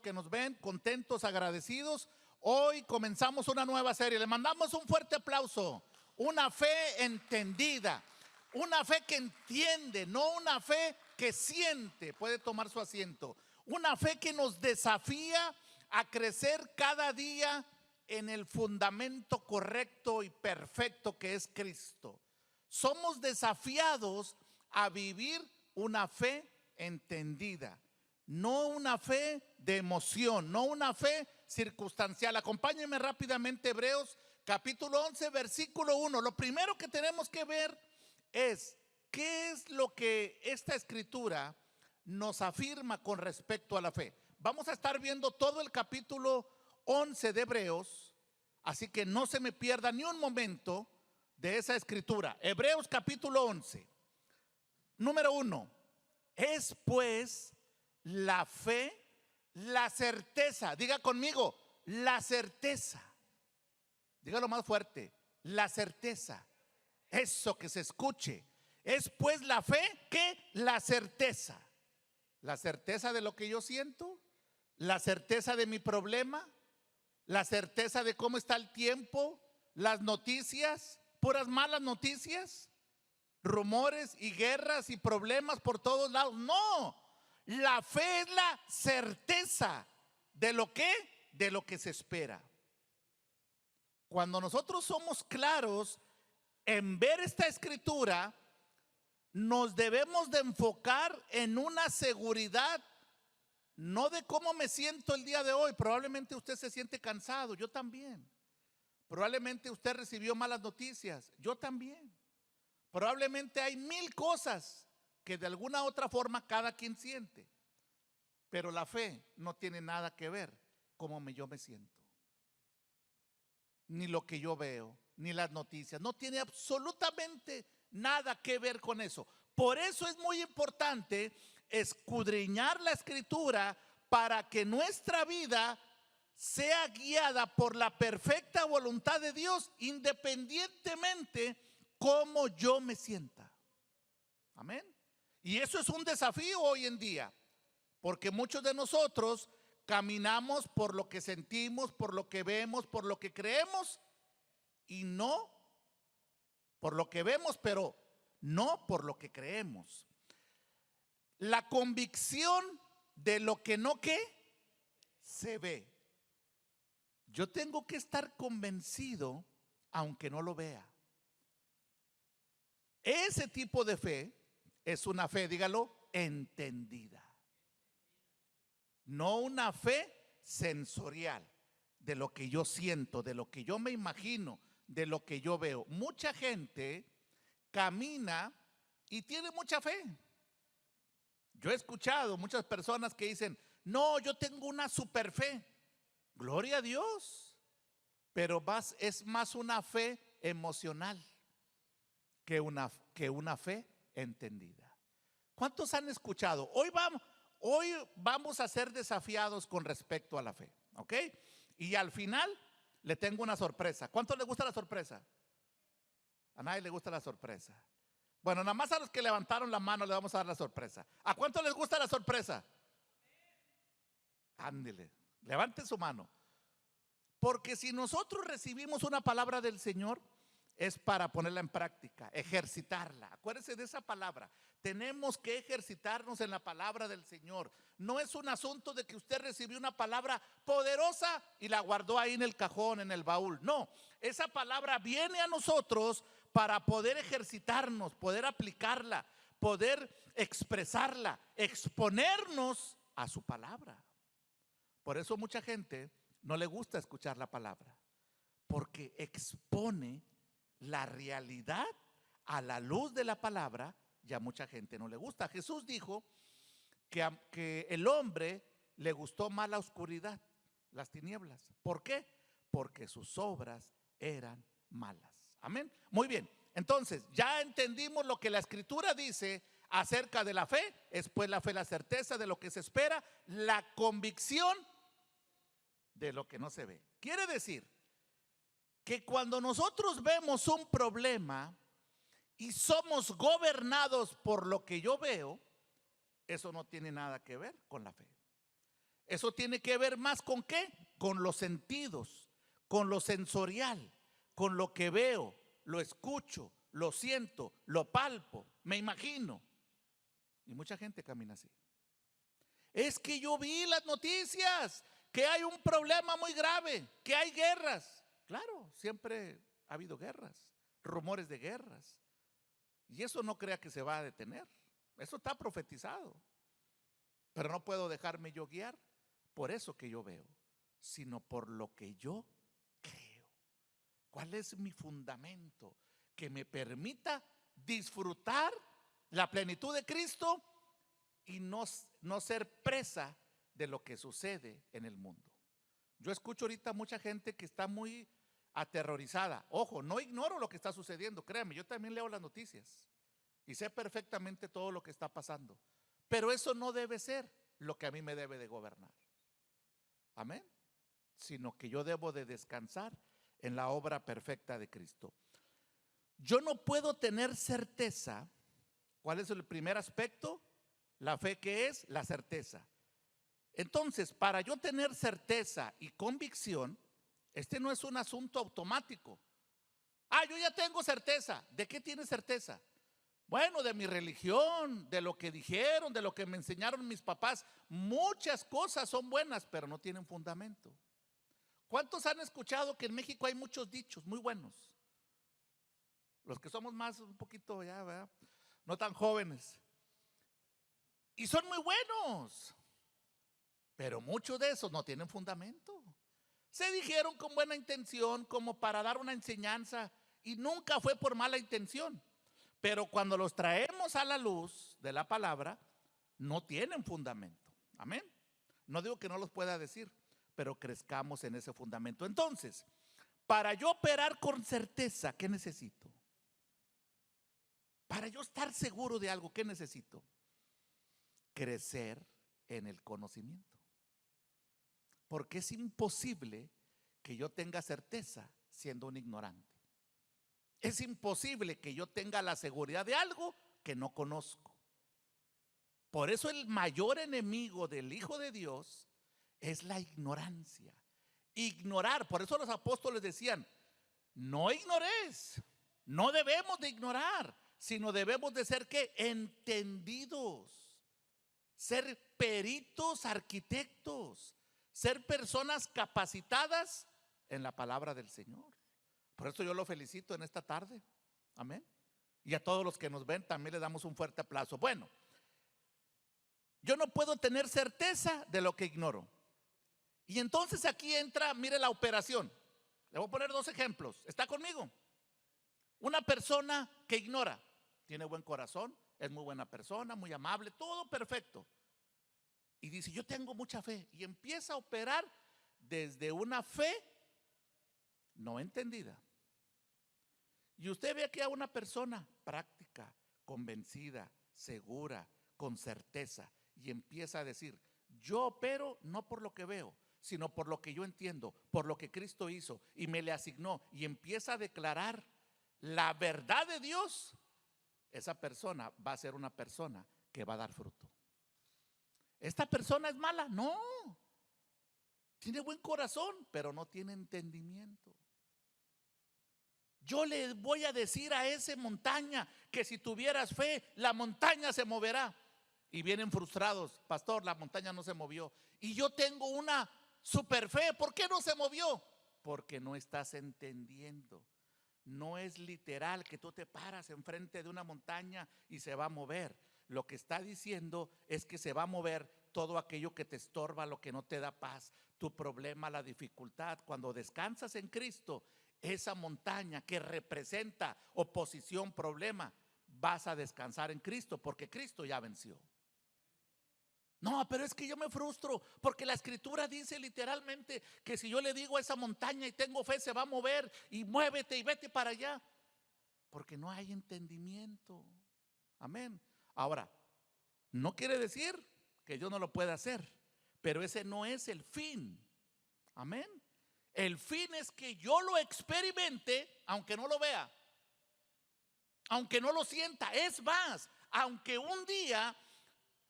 que nos ven, contentos, agradecidos. Hoy comenzamos una nueva serie. Le mandamos un fuerte aplauso. Una fe entendida, una fe que entiende, no una fe que siente. Puede tomar su asiento. Una fe que nos desafía a crecer cada día en el fundamento correcto y perfecto que es Cristo. Somos desafiados a vivir una fe entendida, no una fe de emoción, no una fe circunstancial. Acompáñenme rápidamente, Hebreos capítulo 11, versículo 1. Lo primero que tenemos que ver es qué es lo que esta escritura nos afirma con respecto a la fe. Vamos a estar viendo todo el capítulo 11 de Hebreos, así que no se me pierda ni un momento de esa escritura. Hebreos capítulo 11, número 1. Es pues la fe, la certeza. Diga conmigo, la certeza. Dígalo más fuerte, la certeza. Eso, que se escuche. Es pues la fe, que la certeza. La certeza de lo que yo siento, la certeza de mi problema, la certeza de cómo está el tiempo, las noticias, puras malas noticias, rumores y guerras y problemas por todos lados. No, la fe es la certeza de lo que se espera. Cuando nosotros somos claros en ver esta escritura, nos debemos de enfocar en una seguridad, no de cómo me siento el día de hoy. Probablemente usted se siente cansado, yo también. Probablemente usted recibió malas noticias, yo también. Probablemente hay mil cosas que de alguna otra forma cada quien siente, pero la fe no tiene nada que ver cómo yo me siento, ni lo que yo veo, ni las noticias. No tiene absolutamente nada que ver con eso. Por eso es muy importante escudriñar la escritura para que nuestra vida sea guiada por la perfecta voluntad de Dios, independientemente cómo yo me sienta. Amén. Y eso es un desafío hoy en día, porque muchos de nosotros caminamos por lo que sentimos, por lo que vemos, por lo que creemos, y no por lo que vemos, pero no por lo que creemos. La convicción de lo que no se ve. Yo tengo que estar convencido aunque no lo vea. Ese tipo de fe es una fe, dígalo, entendida. No una fe sensorial, de lo que yo siento, de lo que yo me imagino, de lo que yo veo. Mucha gente camina y tiene mucha fe. Yo he escuchado muchas personas que dicen: no, yo tengo una super fe. Gloria a Dios, pero es más una fe emocional que una fe entendida. ¿Cuántos han escuchado? Hoy vamos a ser desafiados con respecto a la fe, ¿ok? Y al final le tengo una sorpresa. ¿Cuántos les gusta la sorpresa? A nadie le gusta la sorpresa. Bueno, nada más a los que levantaron la mano le vamos a dar la sorpresa. ¿A cuántos les gusta la sorpresa? Ándele, levante su mano. Porque si nosotros recibimos una palabra del Señor, es para ponerla en práctica, ejercitarla. Acuérdense de esa palabra. Tenemos que ejercitarnos en la palabra del Señor. No es un asunto de que usted recibió una palabra poderosa y la guardó ahí en el cajón, en el baúl. No, esa palabra viene a nosotros para poder ejercitarnos, poder aplicarla, poder expresarla, exponernos a su palabra. Por eso mucha gente no le gusta escuchar la palabra, porque expone la realidad a la luz de la palabra, y a mucha gente no le gusta. Jesús dijo que el hombre le gustó más la oscuridad, las tinieblas. ¿Por qué? Porque sus obras eran malas. Amén. Muy bien, entonces ya entendimos lo que la escritura dice acerca de la fe. Es pues la fe, la certeza de lo que se espera, la convicción de lo que no se ve. Quiere decir que cuando nosotros vemos un problema y somos gobernados por lo que yo veo, eso no tiene nada que ver con la fe. Eso tiene que ver más con qué, con los sentidos, con lo sensorial, con lo que veo, lo escucho, lo siento, lo palpo, me imagino. Y mucha gente camina así. Es que yo vi las noticias, que hay un problema muy grave, que hay guerras. Claro, siempre ha habido guerras, rumores de guerras. Y eso no crea que se va a detener. Eso está profetizado. Pero no puedo dejarme yo guiar por eso que yo veo, sino por lo que yo creo. ¿Cuál es mi fundamento que me permita disfrutar la plenitud de Cristo y no ser presa de lo que sucede en el mundo? Yo escucho ahorita mucha gente que está muy aterrorizada. Ojo, no ignoro lo que está sucediendo, créanme, yo también leo las noticias y sé perfectamente todo lo que está pasando. Pero eso no debe ser lo que a mí me debe de gobernar. Amén. Sino que yo debo de descansar en la obra perfecta de Cristo. Yo no puedo tener certeza. ¿Cuál es el primer aspecto? La fe, ¿qué es? La certeza. Entonces, para yo tener certeza y convicción, este no es un asunto automático. Yo ya tengo certeza. ¿De qué tienes certeza? Bueno, de mi religión, de lo que dijeron, de lo que me enseñaron mis papás. Muchas cosas son buenas, pero no tienen fundamento. ¿Cuántos han escuchado que en México hay muchos dichos muy buenos? Los que somos más un poquito ya, ¿verdad? No tan jóvenes. Y son muy buenos, pero muchos de esos no tienen fundamento. Se dijeron con buena intención, como para dar una enseñanza, y nunca fue por mala intención. Pero cuando los traemos a la luz de la palabra, no tienen fundamento. Amén. No digo que no los pueda decir, pero crezcamos en ese fundamento. Entonces, para yo operar con certeza, ¿qué necesito? Para yo estar seguro de algo, ¿qué necesito? Crecer en el conocimiento. Porque es imposible que yo tenga certeza siendo un ignorante. Es imposible que yo tenga la seguridad de algo que no conozco. Por eso el mayor enemigo del Hijo de Dios es la ignorancia. Ignorar, por eso los apóstoles decían, no ignores, no debemos de ignorar, sino debemos de ser ¿qué? Entendidos, ser peritos, arquitectos, ser personas capacitadas en la palabra del Señor. Por eso yo lo felicito en esta tarde. Amén. Y a todos los que nos ven también les damos un fuerte aplauso. Bueno, yo no puedo tener certeza de lo que ignoro. Y entonces aquí entra, mire la operación. Le voy a poner dos ejemplos. ¿Está conmigo? Una persona que ignora, tiene buen corazón, es muy buena persona, muy amable, todo perfecto. Y dice, yo tengo mucha fe. Y empieza a operar desde una fe no entendida. Y usted ve aquí a una persona práctica, convencida, segura, con certeza, y empieza a decir, yo opero no por lo que veo, sino por lo que yo entiendo, por lo que Cristo hizo y me le asignó, y empieza a declarar la verdad de Dios. Esa persona va a ser una persona que va a dar fruto. ¿Esta persona es mala? No. Tiene buen corazón, pero no tiene entendimiento. Yo le voy a decir a esa montaña que si tuvieras fe, la montaña se moverá. Y vienen frustrados, pastor, la montaña no se movió. Y yo tengo una super fe, ¿por qué no se movió? Porque no estás entendiendo. No es literal que tú te paras enfrente de una montaña y se va a mover. Lo que está diciendo es que se va a mover todo aquello que te estorba, lo que no te da paz, tu problema, la dificultad. Cuando descansas en Cristo, esa montaña que representa oposición, problema, vas a descansar en Cristo porque Cristo ya venció. No, pero es que yo me frustro porque la escritura dice literalmente que si yo le digo a esa montaña y tengo fe, se va a mover y muévete y vete para allá, porque no hay entendimiento. Amén. Ahora, no quiere decir que yo no lo pueda hacer, pero ese no es el fin. Amén. El fin es que yo lo experimente, aunque no lo vea, aunque no lo sienta. Es más, aunque un día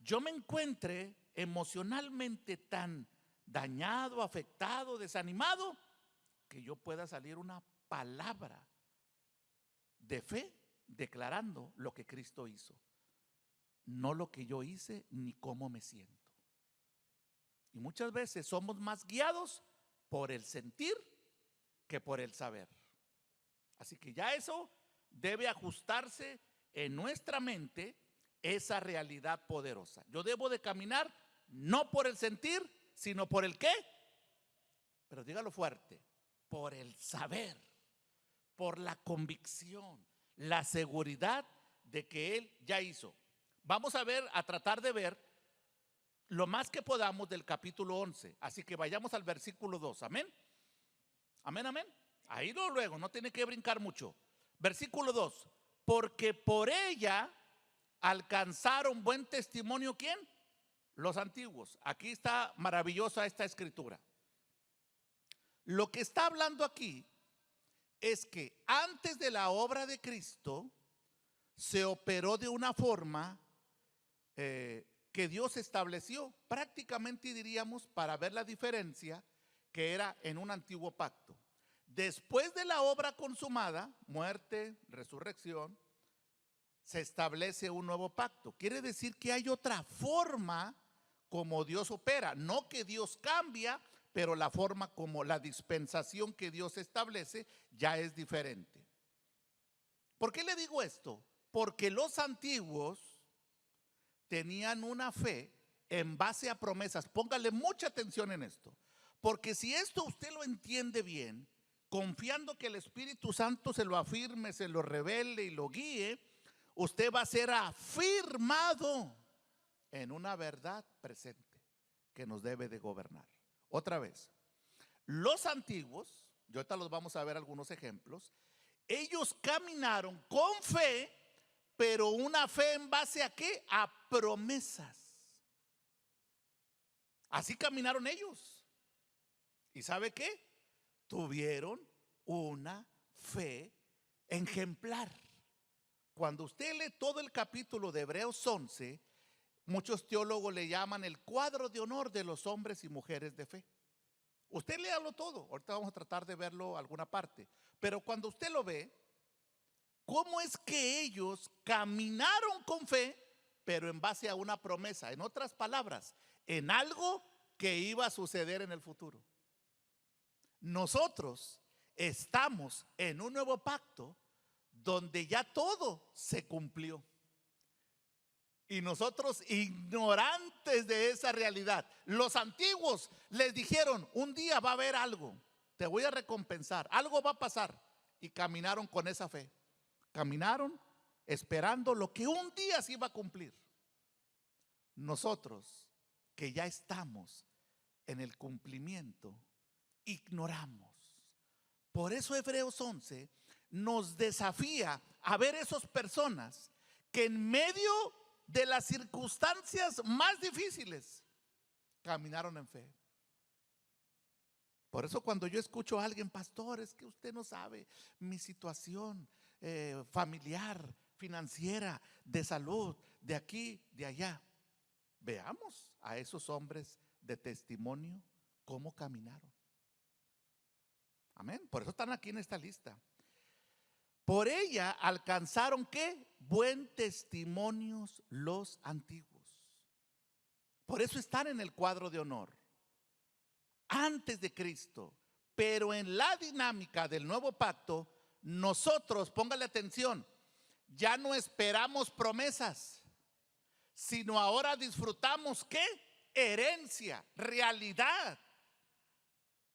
yo me encuentre emocionalmente tan dañado, afectado, desanimado, que yo pueda salir una palabra de fe declarando lo que Cristo hizo, no lo que yo hice ni cómo me siento. Y muchas veces somos más guiados por el sentir que por el saber. Así que ya eso debe ajustarse en nuestra mente, esa realidad poderosa. Yo debo de caminar no por el sentir, sino por el qué. Pero dígalo fuerte, por el saber, por la convicción, la seguridad de que Él ya hizo. Vamos a tratar de ver lo más que podamos del capítulo 11. Así que vayamos al versículo 2. Amén. Amén, amén. Ahí luego, no tiene que brincar mucho. Versículo 2. Porque por ella alcanzaron buen testimonio, ¿quién? Los antiguos. Aquí está maravillosa esta escritura. Lo que está hablando aquí es que antes de la obra de Cristo se operó de una forma que Dios estableció, prácticamente diríamos, para ver la diferencia, que era en un antiguo pacto. Después de la obra consumada, muerte, resurrección, se establece un nuevo pacto. Quiere decir que hay otra forma como Dios opera, no que Dios cambia, pero la forma como la dispensación que Dios establece ya es diferente. ¿Por qué le digo esto? Porque los antiguos tenían una fe en base a promesas. Póngale mucha atención en esto, porque si esto usted lo entiende bien, confiando que el Espíritu Santo se lo afirme, se lo revele y lo guíe, usted va a ser afirmado en una verdad presente que nos debe de gobernar. Otra vez, los antiguos, y ahorita los vamos a ver algunos ejemplos, ellos caminaron con fe, pero una fe en base a ¿qué? A promesas. Así caminaron ellos. ¿Y sabe qué? Tuvieron una fe ejemplar. Cuando usted lee todo el capítulo de Hebreos 11, muchos teólogos le llaman el cuadro de honor de los hombres y mujeres de fe. Usted léalo todo, ahorita vamos a tratar de verlo alguna parte, pero cuando usted lo ve, ¿cómo es que ellos caminaron con fe, pero en base a una promesa? En otras palabras, en algo que iba a suceder en el futuro. Nosotros estamos en un nuevo pacto donde ya todo se cumplió. Y nosotros ignorantes de esa realidad. Los antiguos les dijeron, un día va a haber algo, te voy a recompensar, algo va a pasar. Y caminaron con esa fe. Caminaron esperando lo que un día se iba a cumplir. Nosotros que ya estamos en el cumplimiento, ignoramos. Por eso Hebreos 11 nos desafía a ver esas personas que en medio de las circunstancias más difíciles caminaron en fe. Por eso cuando yo escucho a alguien, pastor, es que usted no sabe mi situación familiar, financiera, de salud, de aquí, de allá. Veamos a esos hombres de testimonio cómo caminaron. Amén. Por eso están aquí en esta lista. Por ella alcanzaron ¿qué? Buen testimonios los antiguos. Por eso están en el cuadro de honor. Antes de Cristo. Pero en la dinámica del nuevo pacto, nosotros, póngale atención, ya no esperamos promesas, sino ahora disfrutamos ¿qué? Herencia, realidad.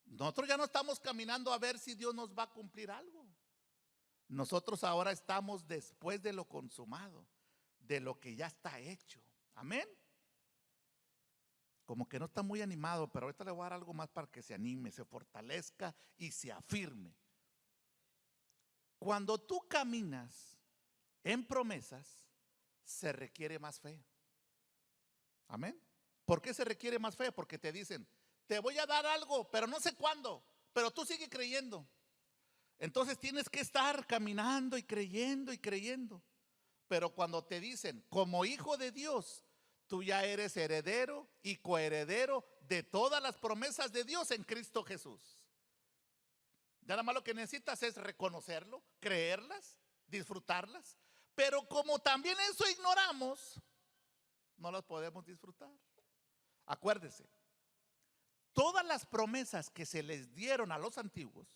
Nosotros ya no estamos caminando a ver si Dios nos va a cumplir algo. Nosotros ahora estamos después de lo consumado, de lo que ya está hecho. Amén. Como que no está muy animado, pero ahorita le voy a dar algo más para que se anime, se fortalezca y se afirme. Cuando tú caminas en promesas, se requiere más fe. Amén. ¿Por qué se requiere más fe? Porque te dicen, te voy a dar algo, pero no sé cuándo, pero tú sigue creyendo. Entonces tienes que estar caminando y creyendo y creyendo. Pero cuando te dicen, como hijo de Dios, Tú ya eres heredero y coheredero de todas las promesas de Dios en Cristo Jesús. Ya nada más lo que necesitas es reconocerlo, creerlas, disfrutarlas. Pero como también eso ignoramos, no las podemos disfrutar. Acuérdese, todas las promesas que se les dieron a los antiguos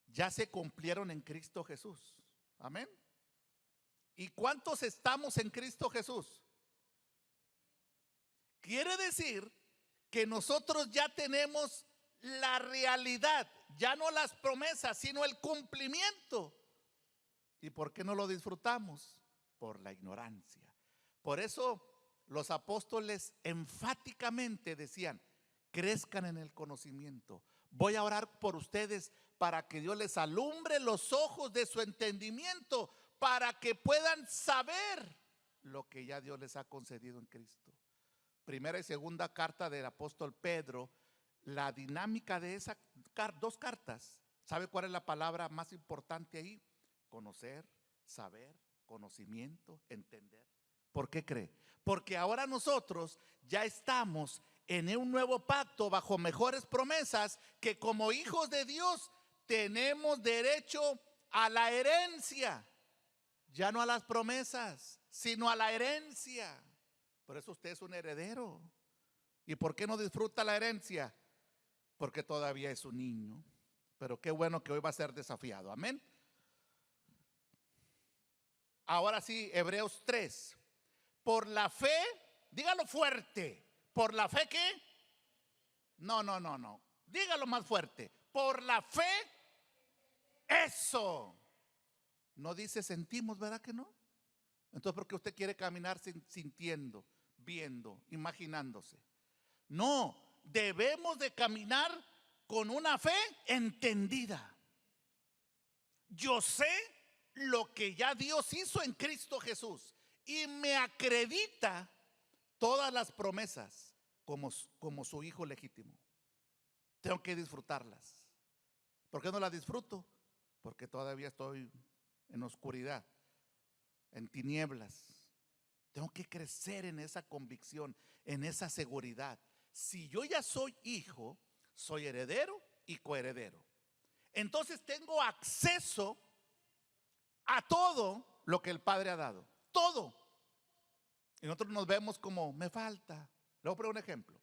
ya se cumplieron en Cristo Jesús. Amén. ¿Y cuántos estamos en Cristo Jesús? Quiere decir que nosotros ya tenemos la realidad, ya no las promesas, sino el cumplimiento. ¿Y por qué no lo disfrutamos? Por la ignorancia. Por eso los apóstoles enfáticamente decían: crezcan en el conocimiento. Voy a orar por ustedes para que Dios les alumbre los ojos de su entendimiento, para que puedan saber lo que ya Dios les ha concedido en Cristo. Primera y segunda carta del apóstol Pedro, la dinámica de esas dos cartas, ¿sabe cuál es la palabra más importante ahí? Conocer, saber, conocimiento, entender. ¿Por qué cree? Porque ahora nosotros ya estamos en un nuevo pacto bajo mejores promesas, que como hijos de Dios tenemos derecho a la herencia, ya no a las promesas, sino a la herencia. Por eso usted es un heredero. ¿Y por qué no disfruta la herencia? Porque todavía es un niño. Pero qué bueno que hoy va a ser desafiado. Amén. Ahora sí, Hebreos 3. Por la fe, dígalo fuerte. ¿Por la fe qué? No. Dígalo más fuerte. Por la fe, eso. No dice sentimos, ¿verdad que no? Entonces, ¿por qué usted quiere caminar sintiendo, viendo, imaginándose? No, debemos de caminar con una fe entendida. Yo sé lo que ya Dios hizo en Cristo Jesús y me acredita todas las promesas como su hijo legítimo. Tengo que disfrutarlas. ¿Por qué no las disfruto? Porque todavía estoy en oscuridad, en tinieblas. Tengo que crecer en esa convicción, en esa seguridad. Si yo ya soy hijo, soy heredero y coheredero. Entonces tengo acceso a todo lo que el Padre ha dado. Todo. Y nosotros nos vemos como, me falta. Le voy a poner un ejemplo.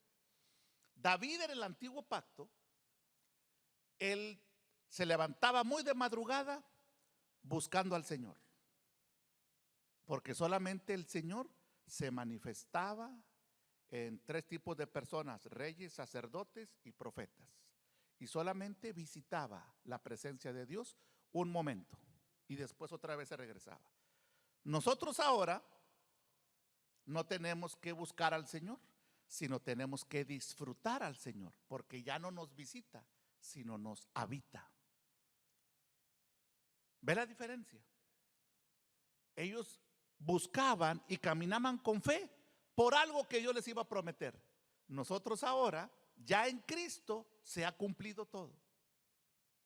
David en el antiguo pacto, él se levantaba muy de madrugada buscando al Señor. Porque solamente el Señor se manifestaba en tres tipos de personas: reyes, sacerdotes y profetas. Y solamente visitaba la presencia de Dios un momento y después otra vez se regresaba. Nosotros ahora no tenemos que buscar al Señor, sino tenemos que disfrutar al Señor, porque ya no nos visita, sino nos habita. ¿Ve la diferencia? Ellos buscaban y caminaban con fe por algo que Dios les iba a prometer. Nosotros ahora, ya en Cristo, se ha cumplido todo.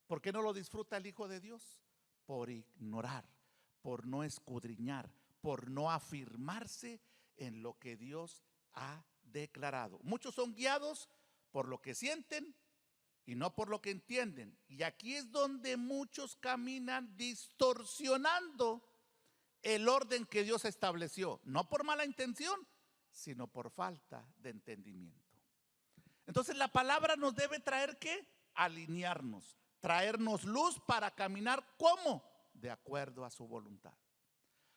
¿Por qué no lo disfruta el Hijo de Dios? Por ignorar, por no escudriñar, por no afirmarse en lo que Dios ha declarado. Muchos son guiados por lo que sienten y no por lo que entienden. Y aquí es donde muchos caminan distorsionando el orden que Dios estableció, no por mala intención, sino por falta de entendimiento. Entonces la palabra nos debe traer ¿qué? Alinearnos, traernos luz para caminar ¿cómo? De acuerdo a su voluntad.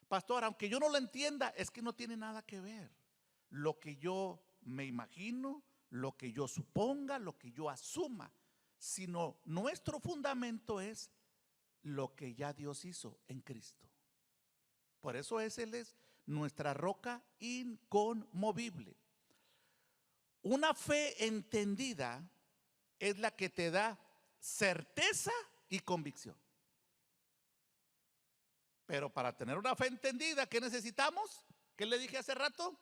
Pastor, aunque yo no lo entienda, es que no tiene nada que ver. Lo que yo me imagino, lo que yo suponga, lo que yo asuma, sino nuestro fundamento es lo que ya Dios hizo en Cristo. Por eso Él es nuestra roca inconmovible. Una fe entendida es la que te da certeza y convicción. Pero para tener una fe entendida, ¿qué necesitamos? ¿Qué le dije hace rato?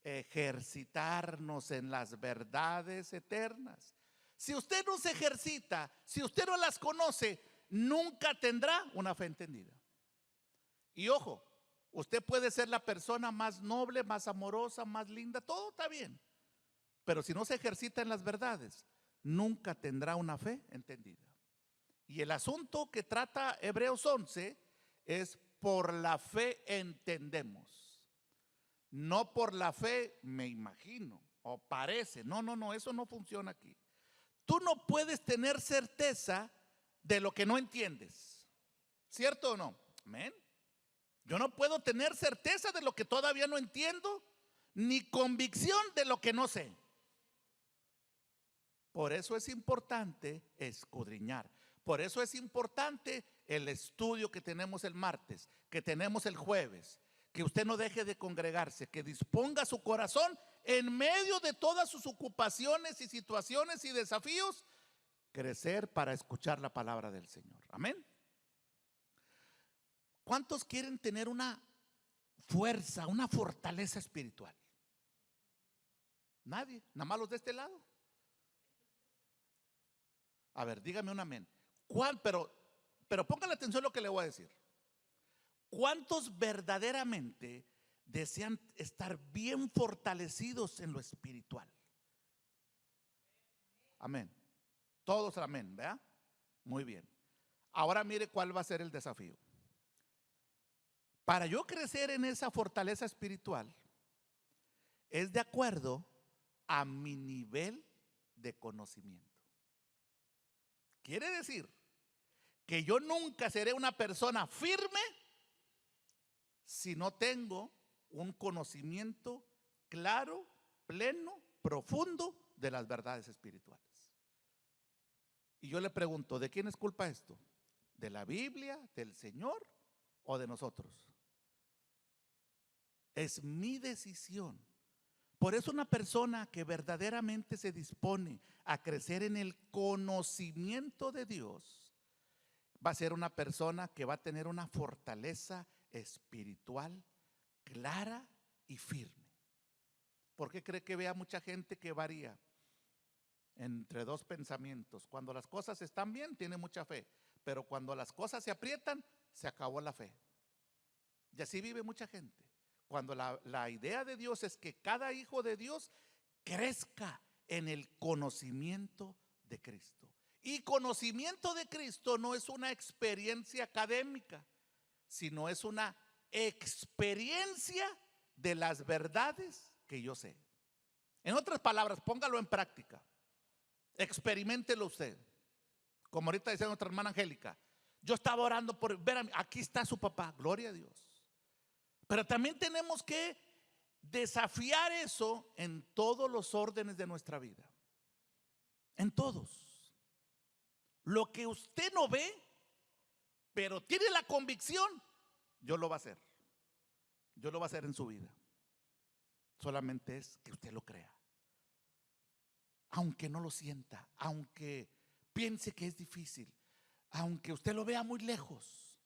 Ejercitarnos en las verdades eternas. Si usted no se ejercita, si usted no las conoce, nunca tendrá una fe entendida. Y ojo, Usted puede ser la persona más noble, más amorosa, más linda, todo está bien. Pero si no se ejercita en las verdades, nunca tendrá una fe entendida. Y el asunto que trata Hebreos 11 es: por la fe entendemos. No por la fe me imagino o parece. No, no, no, eso no funciona aquí. Tú no puedes tener certeza de lo que no entiendes. ¿Cierto o no? Amén. Yo no puedo tener certeza de lo que todavía no entiendo, ni convicción de lo que no sé. Por eso es importante escudriñar. Por eso es importante el estudio que tenemos el martes, que tenemos el jueves. Que usted no deje de congregarse, que disponga su corazón en medio de todas sus ocupaciones y situaciones y desafíos, crecer para escuchar la palabra del Señor. Amén. ¿Cuántos quieren tener una fuerza, una fortaleza espiritual? Nadie, nada más los de este lado. A ver, dígame un amén. Pero póngale atención a lo que le voy a decir. ¿Cuántos verdaderamente desean estar bien fortalecidos en lo espiritual? Amén. Todos amén, ¿verdad? Muy bien. Ahora mire cuál va a ser el desafío. Para yo crecer en esa fortaleza espiritual, es de acuerdo a mi nivel de conocimiento. Quiere decir que yo nunca seré una persona firme si no tengo un conocimiento claro, pleno, profundo de las verdades espirituales. Y yo le pregunto, ¿de quién es culpa esto? ¿De la Biblia, del Señor o de nosotros? Es mi decisión. Por eso una persona que verdaderamente se dispone a crecer en el conocimiento de Dios va a ser una persona que va a tener una fortaleza espiritual clara y firme. ¿Por qué cree que vea mucha gente que varía entre dos pensamientos? Cuando las cosas están bien, tiene mucha fe, pero cuando las cosas se aprietan, se acabó la fe. Y así vive mucha gente. Cuando la idea de Dios es que cada hijo de Dios crezca en el conocimiento de Cristo. Y conocimiento de Cristo no es una experiencia académica, sino es una experiencia de las verdades que yo sé. En otras palabras, póngalo en práctica. Experiméntelo usted. Como ahorita decía nuestra hermana Angélica, yo estaba orando por ver, aquí está su papá, gloria a Dios. Pero también tenemos que desafiar eso en todos los órdenes de nuestra vida. En todos. Lo que usted no ve, pero tiene la convicción, Dios lo va a hacer. Dios lo va a hacer en su vida. Solamente es que usted lo crea. Aunque no lo sienta, aunque piense que es difícil, aunque usted lo vea muy lejos,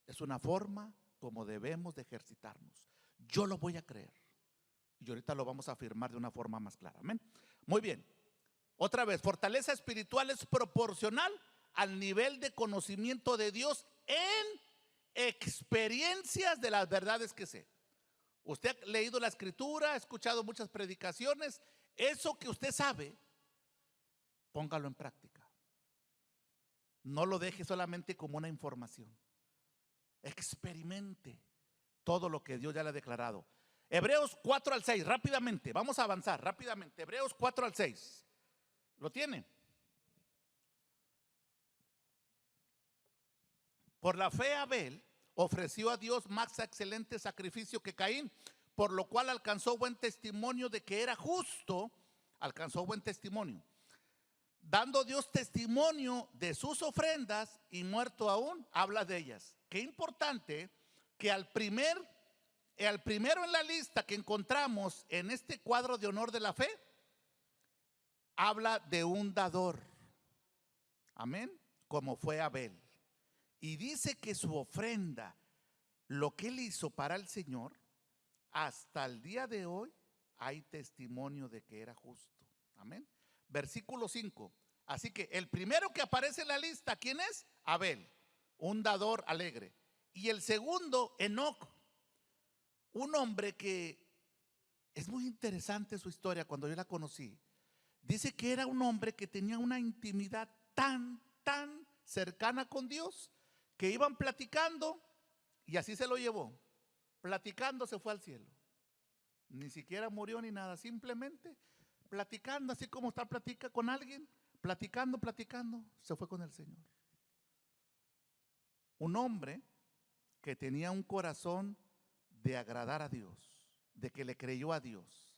es una forma como debemos de ejercitarnos. Yo lo voy a creer. Y ahorita lo vamos a afirmar de una forma más clara. Amén. Muy bien. Otra vez, fortaleza espiritual es proporcional al nivel de conocimiento de Dios en experiencias de las verdades que sé. Usted ha leído la escritura, ha escuchado muchas predicaciones. Eso que usted sabe, póngalo en práctica. No lo deje solamente como una información. Experimente todo lo que Dios ya le ha declarado. Hebreos 4 al 6, rápidamente, vamos a avanzar rápidamente. Hebreos 4 al 6. ¿Lo tiene? Por la fe Abel ofreció a Dios más excelente sacrificio que Caín, por lo cual alcanzó buen testimonio de que era justo. Alcanzó buen testimonio, dando Dios testimonio de sus ofrendas, y muerto aún habla de ellas. Qué importante que al primero en la lista que encontramos en este cuadro de honor de la fe, habla de un dador. Amén. Como fue Abel. Y dice que su ofrenda, lo que él hizo para el Señor, hasta el día de hoy hay testimonio de que era justo. Amén. Versículo 5. Así que el primero que aparece en la lista, ¿quién es? Abel, un dador alegre. Y el segundo, Enoc, un hombre que es muy interesante su historia. Cuando yo la conocí, dice que era un hombre que tenía una intimidad tan cercana con Dios, que iban platicando y así se lo llevó. Platicando se fue al cielo. Ni siquiera murió ni nada, simplemente platicando, así como está platica con alguien, platicando, se fue con el Señor. Un hombre que tenía un corazón de agradar a Dios, de que le creyó a Dios.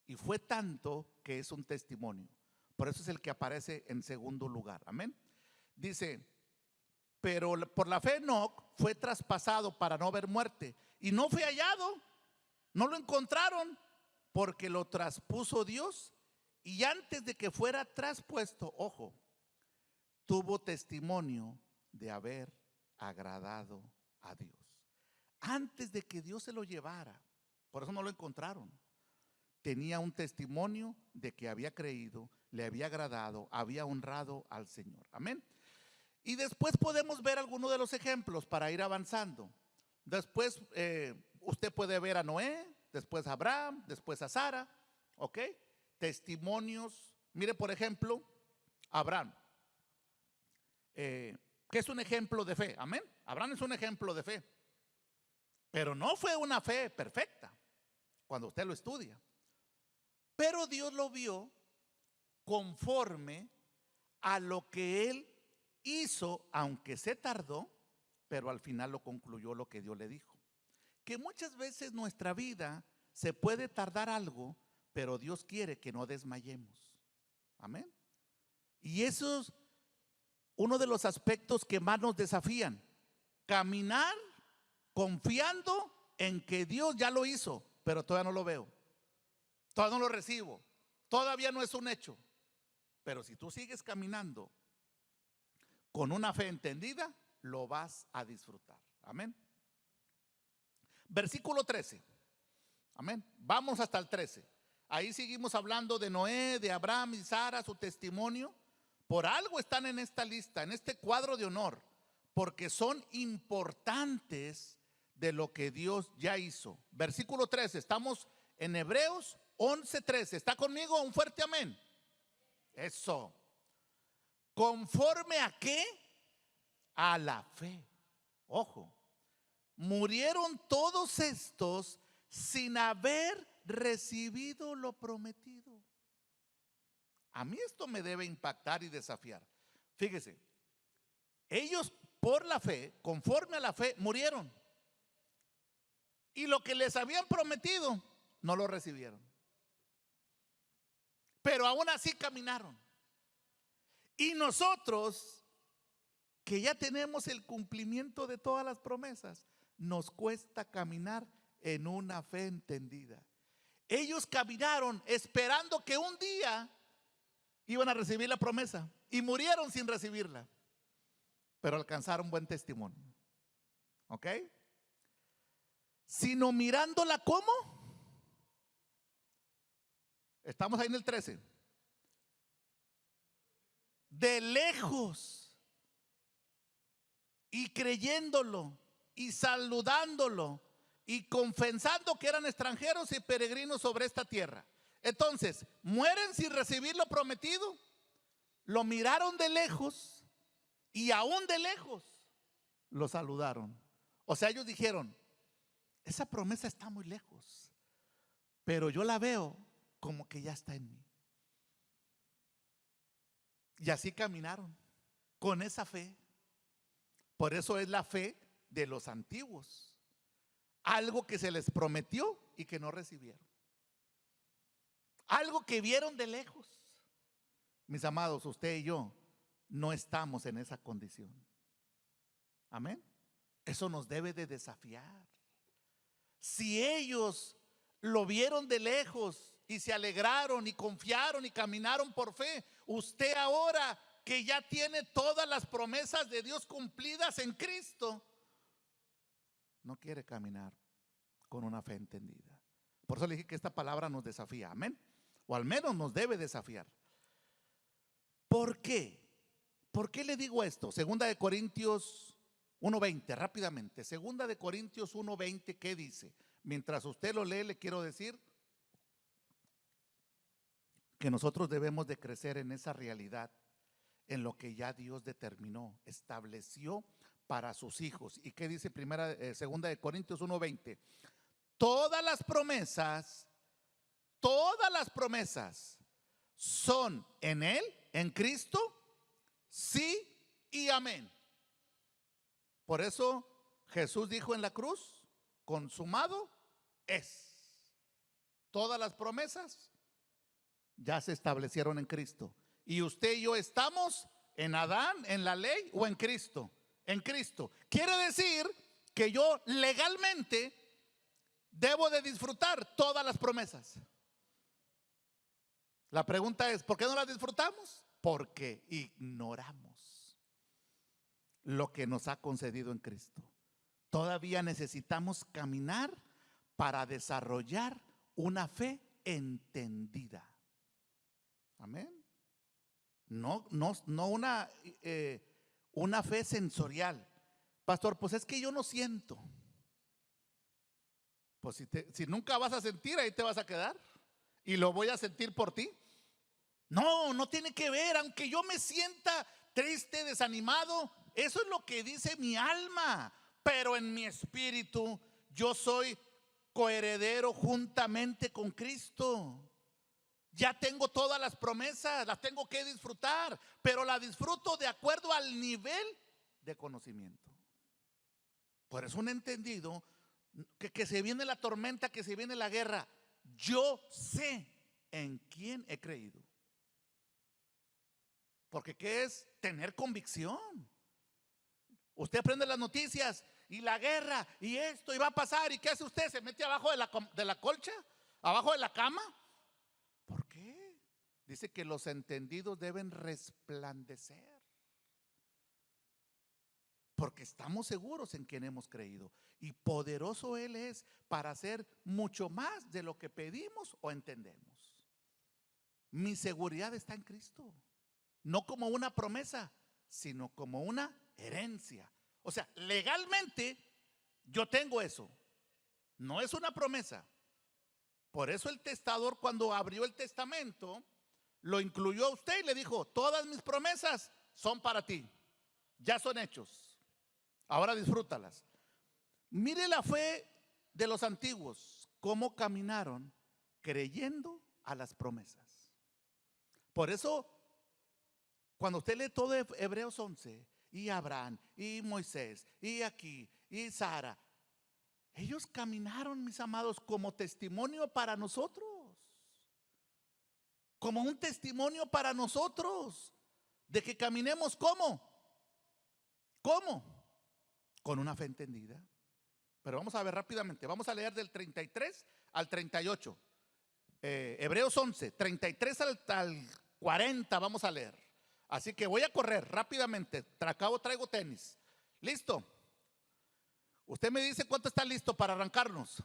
Y fue tanto que es un testimonio. Por eso es el que aparece en segundo lugar. Amén. Dice, pero por la fe Enoc fue traspasado para no ver muerte. Y no fue hallado, no lo encontraron, porque lo traspuso Dios. Y antes de que fuera traspuesto, ojo, tuvo testimonio de haber agradado a Dios. Antes de que Dios se lo llevara, por eso no lo encontraron, tenía un testimonio de que había creído, le había agradado, había honrado al Señor. Amén. Y después podemos ver algunos de los ejemplos para ir avanzando. Después usted puede ver a Noé, después a Abraham, después a Sara, ¿ok? Testimonios. Mire, por ejemplo, Abraham, que es un ejemplo de fe. Amén. Abraham es un ejemplo de fe, pero no fue una fe perfecta cuando usted lo estudia. Pero Dios lo vio conforme a lo que él hizo, aunque se tardó, pero al final lo concluyó lo que Dios le dijo. Que muchas veces nuestra vida se puede tardar algo, pero Dios quiere que no desmayemos. Amén. Y eso es uno de los aspectos que más nos desafían. Caminar confiando en que Dios ya lo hizo, pero todavía no lo veo, todavía no lo recibo, todavía no es un hecho. Pero si tú sigues caminando con una fe entendida, lo vas a disfrutar. Amén. Versículo 13. Amén. Vamos hasta el 13. Ahí seguimos hablando de Noé, de Abraham y Sara, su testimonio. Por algo están en esta lista, en este cuadro de honor, porque son importantes de lo que Dios ya hizo. Versículo 13, estamos en Hebreos 11:13. ¿Está conmigo? Un fuerte amén. Eso. ¿Conforme a qué? A la fe. Ojo, murieron todos estos sin haber recibido lo prometido. A mí esto me debe impactar y desafiar. Fíjese, ellos por la fe, conforme a la fe, murieron. Y lo que les habían prometido, no lo recibieron. Pero aún así caminaron. Y nosotros, que ya tenemos el cumplimiento de todas las promesas, nos cuesta caminar en una fe entendida. Ellos caminaron esperando que un día iban a recibir la promesa y murieron sin recibirla, pero alcanzaron buen testimonio. ¿Ok? Sino mirándola como. Estamos ahí en el 13. De lejos, y creyéndolo, y saludándolo, y confesando que eran extranjeros y peregrinos sobre esta tierra. Entonces, mueren sin recibir lo prometido, lo miraron de lejos, y aún de lejos lo saludaron. O sea, ellos dijeron, esa promesa está muy lejos, pero yo la veo como que ya está en mí. Y así caminaron con esa fe. Por eso es la fe de los antiguos. Algo que se les prometió y que no recibieron. Algo que vieron de lejos. Mis amados, usted y yo no estamos en esa condición. Amén. Eso nos debe de desafiar. Si ellos lo vieron de lejos y se alegraron y confiaron y caminaron por fe, usted ahora que ya tiene todas las promesas de Dios cumplidas en Cristo, no quiere caminar con una fe entendida. Por eso le dije que esta palabra nos desafía, amén, o al menos nos debe desafiar. ¿Por qué? ¿Por qué le digo esto? Segunda de Corintios 1:20, rápidamente. Segunda de Corintios 1:20, ¿qué dice? Mientras usted lo lee, le quiero decir que nosotros debemos de crecer en esa realidad, en lo que ya Dios determinó, estableció para sus hijos. ¿Y qué dice segunda de Corintios 1:20? Todas las promesas son en Él, en Cristo, sí y amén. Por eso Jesús dijo en la cruz, consumado es. Todas las promesas ya se establecieron en Cristo. Y usted y yo estamos en Adán, en la ley o en Cristo. En Cristo. Quiere decir que yo legalmente debo de disfrutar todas las promesas. La pregunta es, ¿por qué no las disfrutamos? Porque ignoramos lo que nos ha concedido en Cristo. Todavía necesitamos caminar para desarrollar una fe entendida. Amén. No una fe sensorial. Pastor, pues es que yo no siento. Pues si nunca vas a sentir, ahí te vas a quedar. Y lo voy a sentir por ti. No tiene que ver. Aunque yo me sienta triste, desanimado, eso es lo que dice mi alma. Pero en mi espíritu yo soy coheredero juntamente con Cristo. Ya tengo todas las promesas, las tengo que disfrutar, pero las disfruto de acuerdo al nivel de conocimiento. Por eso un entendido que se viene la tormenta, que se viene la guerra, yo sé en quién he creído. Porque ¿qué es tener convicción? Usted aprende las noticias y la guerra y esto y va a pasar, y ¿qué hace usted? ¿Se mete abajo de la colcha? ¿Abajo de la cama? ¿Por qué? Dice que los entendidos deben resplandecer, porque estamos seguros en quien hemos creído, y poderoso Él es para hacer mucho más de lo que pedimos o entendemos. Mi seguridad está en Cristo, no como una promesa, sino como una herencia. O sea, legalmente yo tengo eso, no es una promesa. Por eso el testador, cuando abrió el testamento, lo incluyó a usted y le dijo: todas mis promesas son para ti, ya son hechos, ahora disfrútalas. Mire la fe de los antiguos, cómo caminaron creyendo a las promesas. Por eso, cuando usted lee todo Hebreos 11, y Abraham, y Moisés, y aquí, y Sara, ellos caminaron, mis amados, como testimonio para nosotros. Como un testimonio para nosotros de que caminemos ¿cómo? Con una fe entendida. Pero vamos a ver rápidamente, vamos a leer del 33 al 38. Hebreos 11, 33 al 40 vamos a leer. Así que voy a correr rápidamente, acabo traigo tenis. ¿Listo? Usted me dice cuánto está listo para arrancarnos.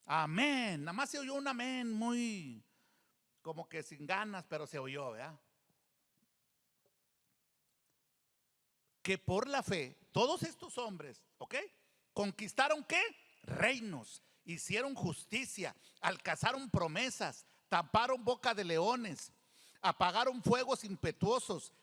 Amén. Nada más se oyó un amén muy como que sin ganas, pero se oyó, ¿verdad? Que por la fe todos estos hombres, ¿ok? Conquistaron ¿qué? Reinos, hicieron justicia, alcanzaron promesas, taparon boca de leones, apagaron fuegos impetuosos,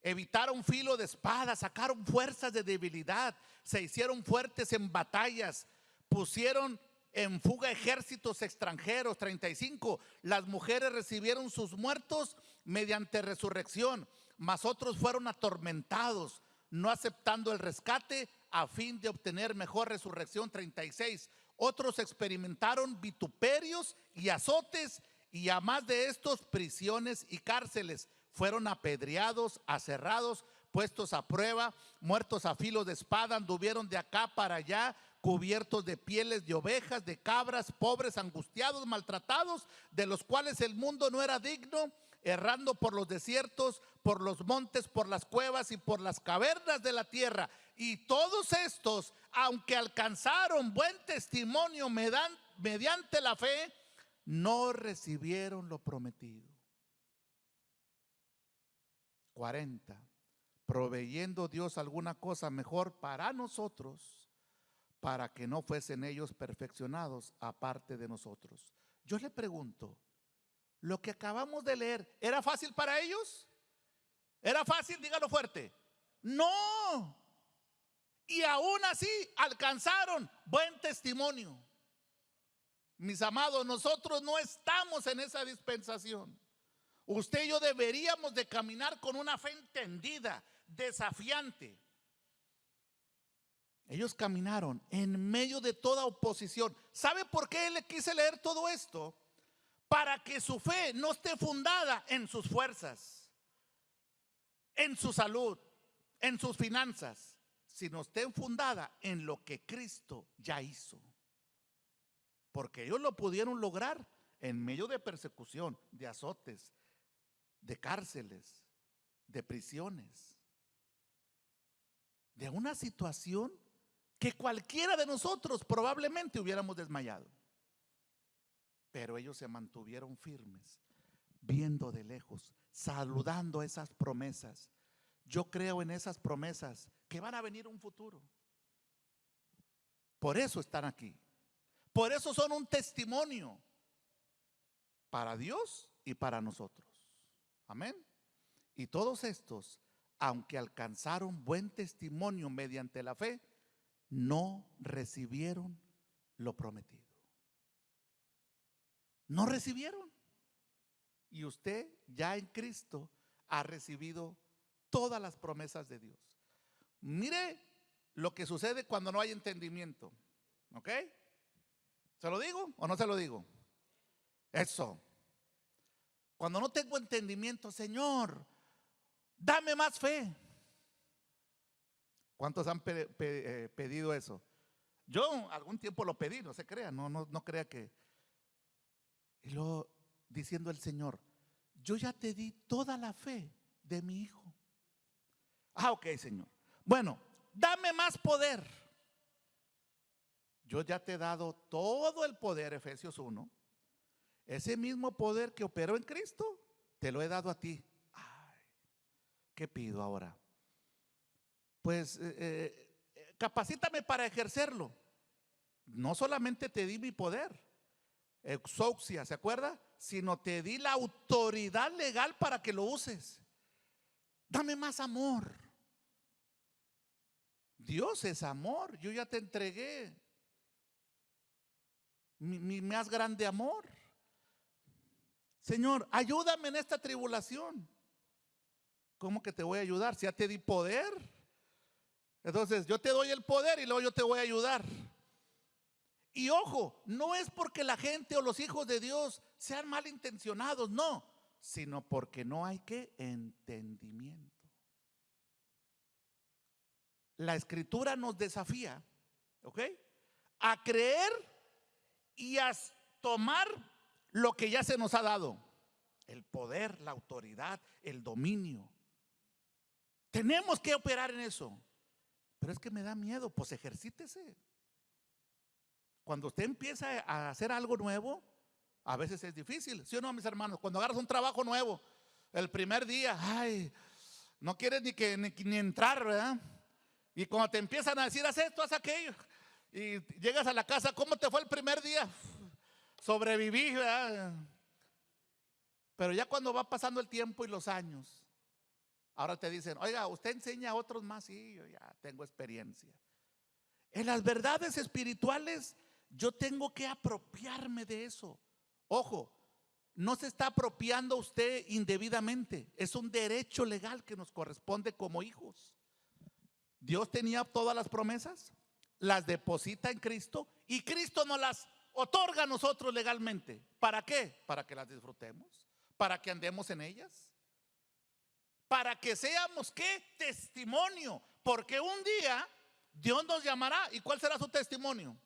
evitaron filo de espada, sacaron fuerzas de debilidad, se hicieron fuertes en batallas, pusieron en fuga ejércitos extranjeros. 35. Las mujeres recibieron sus muertos mediante resurrección, mas otros fueron atormentados, no aceptando el rescate a fin de obtener mejor resurrección. 36. Otros experimentaron vituperios y azotes, y a más de estos prisiones y cárceles. Fueron apedreados, aserrados, puestos a prueba, muertos a filo de espada, anduvieron de acá para allá, cubiertos de pieles de ovejas, de cabras, pobres, angustiados, maltratados, de los cuales el mundo no era digno, errando por los desiertos, por los montes, por las cuevas y por las cavernas de la tierra. Y todos estos, aunque alcanzaron buen testimonio mediante la fe, no recibieron lo prometido. 40. Proveyendo Dios alguna cosa mejor para nosotros, para que no fuesen ellos perfeccionados aparte de nosotros. Yo le pregunto, lo que acabamos de leer, ¿era fácil para ellos? ¿Era fácil? Dígalo fuerte. No. Y aún así alcanzaron buen testimonio. Mis amados, nosotros no estamos en esa dispensación. Usted y yo deberíamos de caminar con una fe entendida, desafiante. Ellos caminaron en medio de toda oposición. ¿Sabe por qué le quise leer todo esto? Para que su fe no esté fundada en sus fuerzas, en su salud, en sus finanzas, sino esté fundada en lo que Cristo ya hizo. Porque ellos lo pudieron lograr en medio de persecución, de azotes, de cárceles, de prisiones, de una situación que cualquiera de nosotros probablemente hubiéramos desmayado. Pero ellos se mantuvieron firmes, viendo de lejos, saludando esas promesas. Yo creo en esas promesas que van a venir un futuro. Por eso están aquí. Por eso son un testimonio para Dios y para nosotros. Amén. Y todos estos, aunque alcanzaron buen testimonio mediante la fe, no recibieron lo prometido. No recibieron. Y usted ya en Cristo ha recibido todas las promesas de Dios. Mire lo que sucede cuando no hay entendimiento. ¿Ok? ¿Se lo digo o no se lo digo? Eso. Cuando no tengo entendimiento, Señor, dame más fe. ¿Cuántos han pedido eso? Yo algún tiempo lo pedí, no se crea, no crea que. Y luego diciendo el Señor, yo ya te di toda la fe de mi hijo. Ah, ok, Señor. Bueno, dame más poder. Yo ya te he dado todo el poder, Efesios 1. Ese mismo poder que operó en Cristo, te lo he dado a ti. Ay, ¿qué pido ahora? Pues capacítame para ejercerlo. No solamente te di mi poder, exousia, ¿se acuerda? Sino te di la autoridad legal para que lo uses. Dame más amor. Dios es amor. Yo ya te entregué mi más grande amor. Señor, ayúdame en esta tribulación. ¿Cómo que te voy a ayudar? Si ya te di poder. Entonces yo te doy el poder y luego yo te voy a ayudar. Y ojo, no es porque la gente o los hijos de Dios sean malintencionados, no, sino porque no hay entendimiento. La escritura nos desafía, ¿ok?, a creer y a tomar lo que ya se nos ha dado: el poder, la autoridad, el dominio. Tenemos que operar en eso. Pero es que me da miedo. Pues ejercítese. Cuando usted empieza a hacer algo nuevo, a veces es difícil, ¿sí o no, mis hermanos? Cuando agarras un trabajo nuevo, el primer día, ay, no quieres ni entrar, ¿verdad? Y cuando te empiezan a decir, haz esto, haz aquello, y llegas a la casa, ¿cómo te fue el primer día? Sobreviví, ¿verdad? Pero ya cuando va pasando el tiempo y los años, ahora te dicen, oiga, usted enseña a otros más. Sí, yo ya tengo experiencia. En las verdades espirituales yo tengo que apropiarme de eso. Ojo, no se está apropiando usted indebidamente. Es un derecho legal que nos corresponde como hijos. Dios tenía todas las promesas, las deposita en Cristo y Cristo nos las otorga a nosotros legalmente. ¿Para qué? Para que las disfrutemos, para que andemos en ellas, para que seamos ¿qué? Testimonio. Porque un día Dios nos llamará. ¿Y cuál será su testimonio?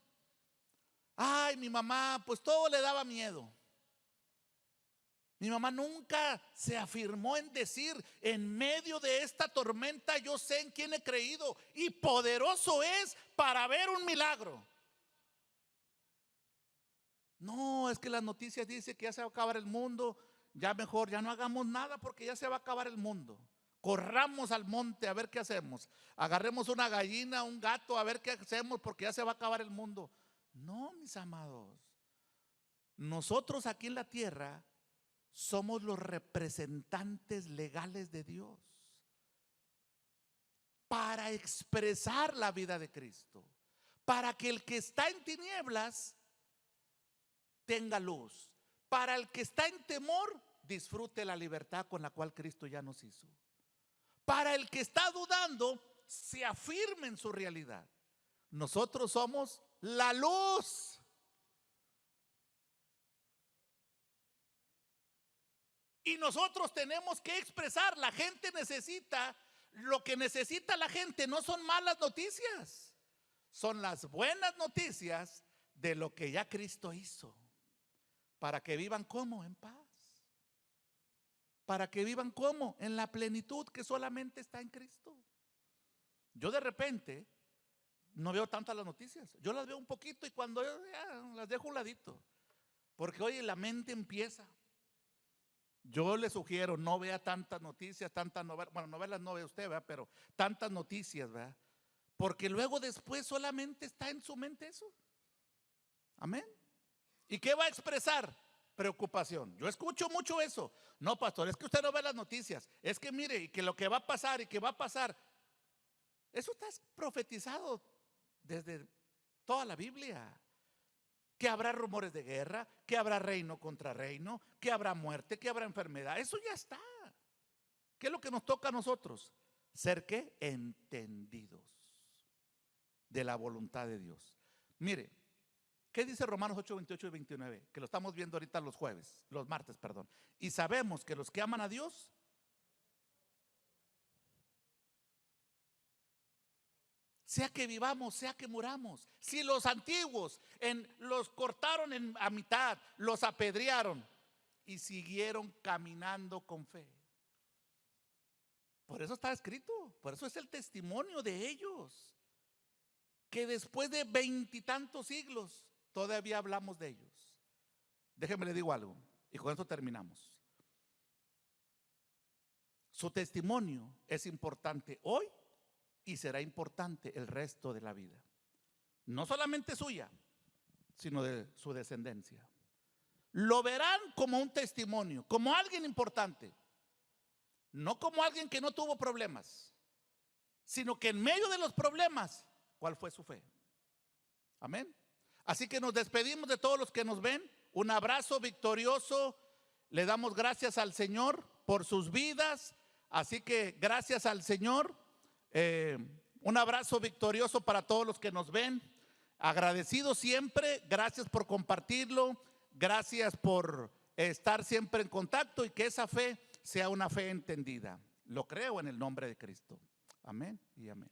Ay, mi mamá, pues todo le daba miedo. Mi mamá nunca se afirmó en decir, en medio de esta tormenta yo sé en quién he creído y poderoso es para ver un milagro. No, es que las noticias dicen que ya se va a acabar el mundo. Ya mejor, ya no hagamos nada porque ya se va a acabar el mundo. Corramos al monte a ver qué hacemos. Agarremos una gallina, un gato, a ver qué hacemos porque ya se va a acabar el mundo. No, mis amados. Nosotros aquí en la tierra somos los representantes legales de Dios para expresar la vida de Cristo, para que el que está en tinieblas tenga luz, para el que está en temor disfrute la libertad con la cual Cristo ya nos hizo, para el que está dudando se afirme en su realidad. Nosotros somos la luz. Y nosotros tenemos que expresar. La gente necesita, lo que necesita la gente no son malas noticias, son las buenas noticias de lo que ya Cristo hizo, para que vivan como en paz, para que vivan como en la plenitud que solamente está en Cristo. Yo de repente no veo tantas las noticias, yo las veo un poquito y cuando ya las dejo a un ladito, porque oye, la mente empieza. Yo le sugiero, no vea tantas noticias, tantas novelas. Bueno, novelas no ve usted, ¿verdad? Pero tantas noticias, ¿verdad? Porque luego después solamente está en su mente eso. Amén. ¿Y qué va a expresar? Preocupación. Yo escucho mucho eso. No, pastor, es que usted no ve las noticias. Es que mire, y que lo que va a pasar y que va a pasar. Eso está profetizado desde toda la Biblia. Que habrá rumores de guerra, que habrá reino contra reino, que habrá muerte, que habrá enfermedad. Eso ya está. ¿Qué es lo que nos toca a nosotros? Ser ¿qué? Entendidos de la voluntad de Dios. Mire, ¿qué dice Romanos 8, 28 y 29? Que lo estamos viendo ahorita los martes, perdón. Y sabemos que los que aman a Dios, sea que vivamos, sea que muramos. Si los antiguos los cortaron a mitad, los apedrearon y siguieron caminando con fe. Por eso está escrito, por eso es el testimonio de ellos, que después de 20 y tantos siglos todavía hablamos de ellos. Déjenme le digo algo y con esto terminamos. Su testimonio es importante hoy y será importante el resto de la vida. No solamente suya, sino de su descendencia. Lo verán como un testimonio, como alguien importante. No como alguien que no tuvo problemas, sino que en medio de los problemas, ¿cuál fue su fe? Amén. Así que nos despedimos de todos los que nos ven. Un abrazo victorioso. Le damos gracias al Señor por sus vidas. Así que gracias al Señor. Un abrazo victorioso para todos los que nos ven. Agradecido siempre. Gracias por compartirlo. Gracias por estar siempre en contacto y que esa fe sea una fe entendida. Lo creo en el nombre de Cristo. Amén y amén.